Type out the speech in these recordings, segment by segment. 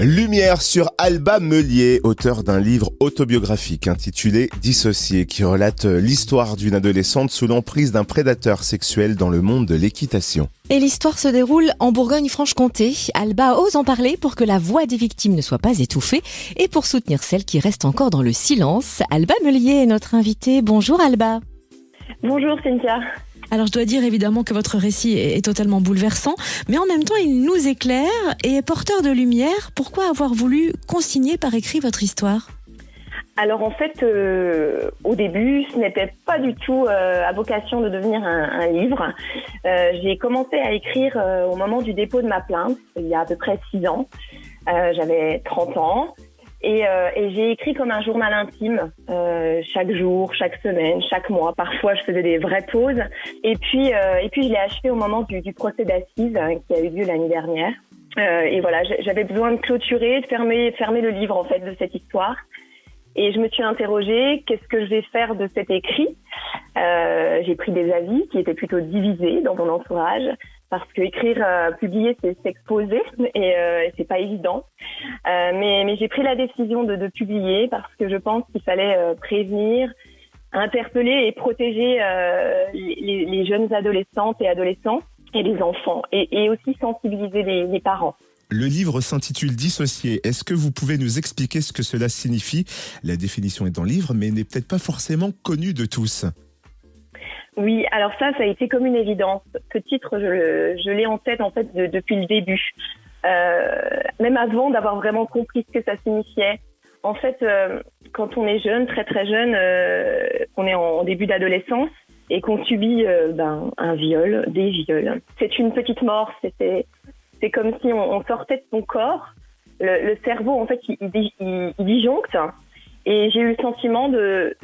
Lumière sur Alba Meulier, auteur d'un livre autobiographique intitulé Dissocié, qui relate l'histoire d'une adolescente sous l'emprise d'un prédateur sexuel dans le monde de l'équitation. Et l'histoire se déroule en Bourgogne-Franche-Comté. Alba ose en parler pour que la voix des victimes ne soit pas étouffée et pour soutenir celles qui restent encore dans le silence. Alba Meulier est notre invitée. Bonjour Alba. Bonjour Cynthia. Alors je dois dire évidemment que votre récit est totalement bouleversant, mais en même temps il nous éclaire et est porteur de lumière. Pourquoi avoir voulu consigner par écrit votre histoire ? Alors en fait, au début, ce n'était pas du tout à vocation de devenir un livre. J'ai commencé à écrire au moment du dépôt de ma plainte, il y a à peu près 6 ans. J'avais 30 ans. Et j'ai écrit comme un journal intime, chaque jour, chaque semaine, chaque mois. Parfois, je faisais des vraies pauses. Et puis je l'ai achevé au moment du procès d'assises qui a eu lieu l'année dernière. Et voilà, j'avais besoin de clôturer, de fermer le livre en fait de cette histoire. Et je me suis interrogée, qu'est-ce que je vais faire de cet écrit ? J'ai pris des avis qui étaient plutôt divisés dans mon entourage. Parce que écrire, publier, c'est s'exposer et c'est pas évident. Mais j'ai pris la décision de publier parce que je pense qu'il fallait prévenir, interpeller et protéger les jeunes adolescentes et adolescents et les enfants et aussi sensibiliser les parents. Le livre s'intitule Dissocié. Est-ce que vous pouvez nous expliquer ce que cela signifie ? La définition est dans le livre, mais n'est peut-être pas forcément connue de tous. Oui, alors ça a été comme une évidence. Ce titre, je l'ai en tête en fait depuis le début, même avant d'avoir vraiment compris ce que ça signifiait. En fait, quand on est jeune, très très jeune, on est en début d'adolescence et qu'on subit un viol, des viols. C'est une petite mort. C'est comme si on sortait de son corps. Le cerveau, en fait, il disjoncte. Et j'ai eu le sentiment de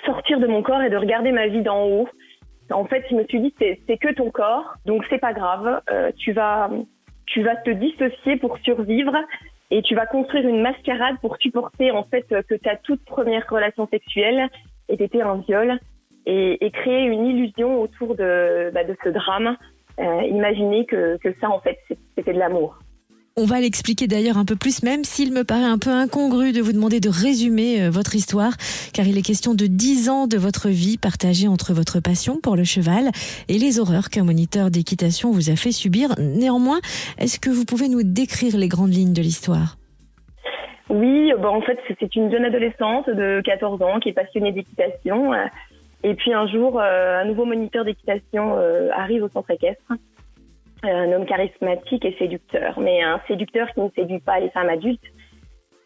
sortir de mon corps et de regarder ma vie d'en haut. En fait, je me suis dit, c'est que ton corps, donc c'est pas grave. Tu vas te dissocier pour survivre et tu vas construire une mascarade pour supporter en fait que ta toute première relation sexuelle ait été un viol et créer une illusion autour de ce drame. Imaginer que ça en fait c'était de l'amour. On va l'expliquer d'ailleurs un peu plus, même s'il me paraît un peu incongru de vous demander de résumer votre histoire, car il est question de 10 ans de votre vie partagée entre votre passion pour le cheval et les horreurs qu'un moniteur d'équitation vous a fait subir. Néanmoins, est-ce que vous pouvez nous décrire les grandes lignes de l'histoire ? Oui, en fait, c'est une jeune adolescente de 14 ans qui est passionnée d'équitation. Et puis un jour, un nouveau moniteur d'équitation arrive au centre équestre. Un homme charismatique et séducteur, mais un séducteur qui ne séduit pas les femmes adultes,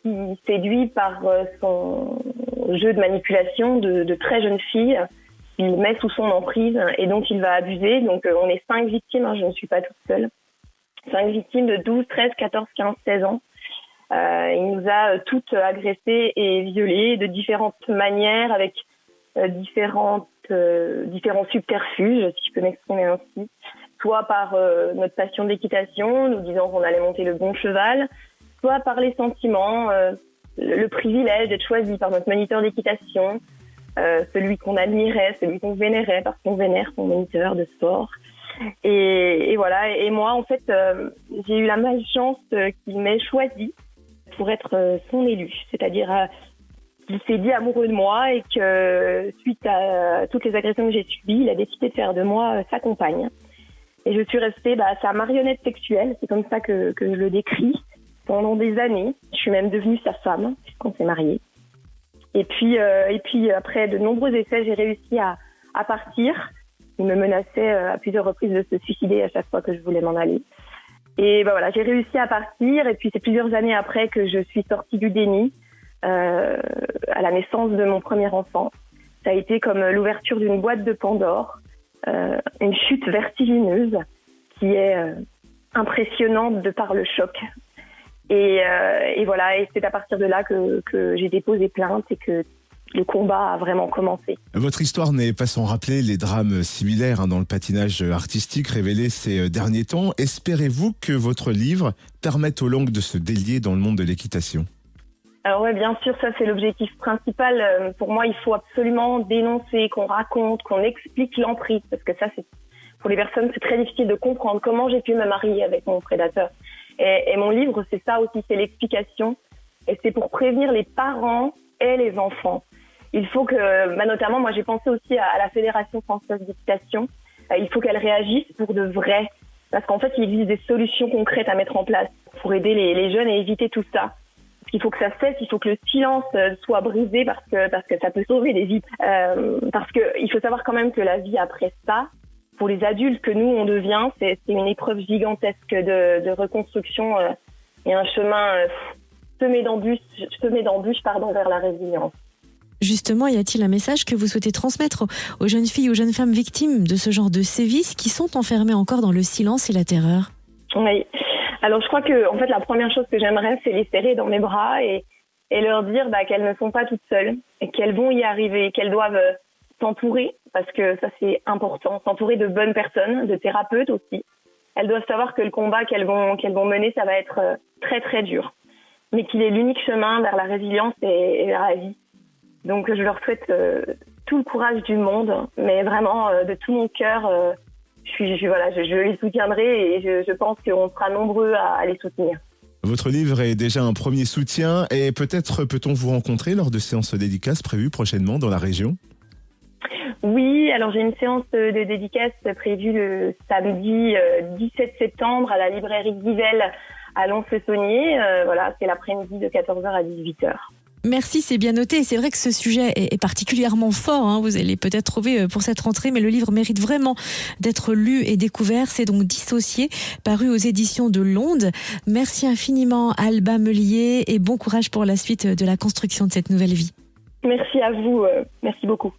qui séduit par son jeu de manipulation de très jeunes filles, qu'il met sous son emprise et dont il va abuser. Donc on est 5 victimes, je ne suis pas toute seule. 5 victimes de 12, 13, 14, 15, 16 ans. Il nous a toutes agressées et violées de différentes manières, avec différents subterfuges, si je peux m'exprimer ainsi. Soit par notre passion d'équitation, nous disant qu'on allait monter le bon cheval, soit par les sentiments, le privilège d'être choisi par notre moniteur d'équitation, celui qu'on admirait, celui qu'on vénérait, parce qu'on vénère son moniteur de sport. Et voilà, et moi en fait, j'ai eu la malchance qu'il m'ait choisi pour être son élu, c'est-à-dire qu'il s'est dit amoureux de moi et que suite à toutes les agressions que j'ai subies, il a décidé de faire de moi sa compagne. Et je suis restée sa marionnette sexuelle, c'est comme ça que je le décris, pendant des années. Je suis même devenue sa femme, puisqu'on s'est mariés. Et puis après de nombreux essais, j'ai réussi à partir. Il me menaçait à plusieurs reprises de se suicider à chaque fois que je voulais m'en aller. Et voilà, j'ai réussi à partir. Et puis c'est plusieurs années après que je suis sortie du déni, à la naissance de mon premier enfant. Ça a été comme l'ouverture d'une boîte de Pandore. Une chute vertigineuse qui est impressionnante de par le choc. Et voilà, et c'est à partir de là que j'ai déposé plainte et que le combat a vraiment commencé. Votre histoire n'est pas sans rappeler les drames similaires dans le patinage artistique révélés ces derniers temps. Espérez-vous que votre livre permette aux langues de se délier dans le monde de l'équitation ? Alors oui, bien sûr, ça c'est l'objectif principal. Pour moi, il faut absolument dénoncer, qu'on raconte, qu'on explique l'emprise, parce que ça, c'est pour les personnes, c'est très difficile de comprendre comment j'ai pu me marier avec mon prédateur. Et mon livre, c'est ça aussi, c'est l'explication. Et c'est pour prévenir les parents et les enfants. Il faut que, notamment, moi j'ai pensé aussi à la Fédération française d'équitation. Il faut qu'elle réagisse pour de vrai. Parce qu'en fait, il existe des solutions concrètes à mettre en place pour aider les jeunes à éviter tout ça. Parce qu'il faut que ça cesse, il faut que le silence soit brisé parce que ça peut sauver des vies. Parce qu'il faut savoir quand même que la vie après ça, pour les adultes que nous on devient, c'est une épreuve gigantesque de reconstruction et un chemin semé d'embûches vers la résilience. Justement, y a-t-il un message que vous souhaitez transmettre aux jeunes filles, aux jeunes femmes victimes de ce genre de sévices qui sont enfermées encore dans le silence et la terreur? Oui. Alors je crois que en fait la première chose que j'aimerais, c'est les serrer dans mes bras et leur dire qu'elles ne sont pas toutes seules et qu'elles vont y arriver, qu'elles doivent s'entourer, parce que ça c'est important, s'entourer de bonnes personnes, de thérapeutes aussi. Elles doivent savoir que le combat qu'elles vont mener, ça va être très très dur, mais qu'il est l'unique chemin vers la résilience et vers la vie. Donc je leur souhaite tout le courage du monde, mais vraiment de tout mon cœur, je les soutiendrai et je pense qu'on sera nombreux à les soutenir. Votre livre est déjà un premier soutien et peut-être peut-on vous rencontrer lors de séances dédicaces prévues prochainement dans la région? Oui, alors j'ai une séance de dédicace prévue le samedi 17 septembre à la librairie Guivel à Lons-le-Saunier. C'est l'après-midi de 14h à 18h. Merci, c'est bien noté. C'est vrai que ce sujet est particulièrement fort. Vous allez peut-être trouver pour cette rentrée, mais le livre mérite vraiment d'être lu et découvert. C'est donc Dissocié, paru aux éditions de Londe. Merci infiniment, Alba Meulier, et bon courage pour la suite de la construction de cette nouvelle vie. Merci à vous. Merci beaucoup.